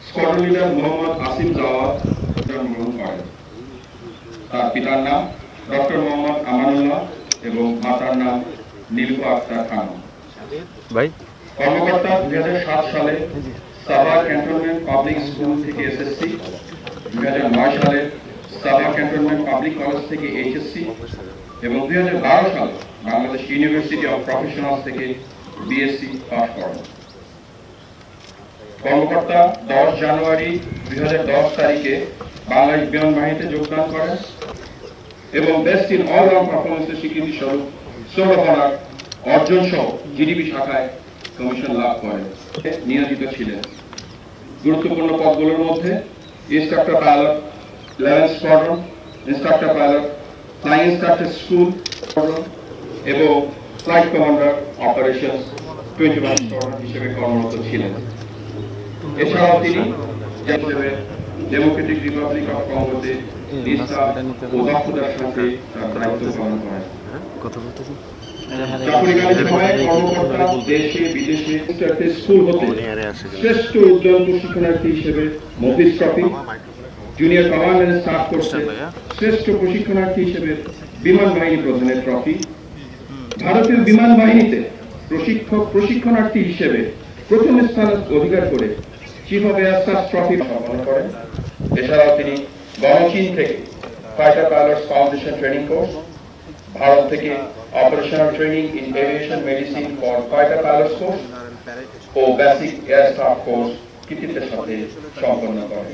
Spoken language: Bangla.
স্কোয়াড্রন লিডার মোহাম্মদ আসিফ জাওয়াদ জন্মগ্রহণ করেন। তার পিতার নাম ডক্টর মোহাম্মদ আমানুল্লাহ এবং মাতার নাম নীলুফা আক্তার খানম। কর্মকর্তা 2007 সালে সাবা ক্যান্টনমেন্ট পাবলিক স্কুল থেকে এসএসসি, 2009 সালে সাবা ক্যান্টনমেন্ট পাবলিক কলেজ থেকে এইচএসসি এবং 2012 সালে বাংলাদেশ ইউনিভার্সিটি অব প্রফেশনালস থেকে বিএসসি পাস করেন। কর্মকর্তা 10 জানুয়ারি 2010 তারিখে বাংলাদেশ বিমান বাহিনীতে যোগদান করেন এবং বেস্ট ইন অল রাউন্ড পারফরমেন্সের স্বীকৃতি স্বরূপ সৌরভনার অর্জন সহ জিডিপি শাখায় কমিশন লাভ করেন। নিয়োজিত ছিলেন গুরুত্বপূর্ণ পদগুলোর মধ্যে instructor pilot 11 squadron, instructor pilot flying instructor school এবং ফ্লাইট কমান্ডার অপারেশনস 21 স্কোয়াড্রন হিসেবে কর্মরত ছিলেন। এছাড়াও তিনি ডেমোক্রেটিক রিপাবলিক অফ কঙ্গোতে নিষ্ঠা ও দক্ষতার সাথে তার দায়িত্ব পালন করেন। চাকুরিকালীন সময়ে কর্মকর্তা দেশে বিদেশে স্কুল হতে শ্রেষ্ঠ উজ্জ্বল প্রশিক্ষণার্থী হিসেবে Mofiz trophy, junior command and staff কোর্সে শ্রেষ্ঠ প্রশিক্ষণার্থী হিসেবে বিমান বাহিনী প্রধানের ট্রফি, ভারতীয় বিমান বাহিনীতে প্রশিক্ষণার্থী হিসেবে প্রথম স্থান অধিকার করে chief of air staff trophy সম্পন্ন করেন। এছাড়াও তিনি গণচীন থেকে fighter pilots foundation training course, Bharat থেকে operational training in aviation medicine for fighter pilots course ও বেসিক এয়ার স্টাফ কোর্স কৃতিত্বের সাথে সম্পন্ন করেন।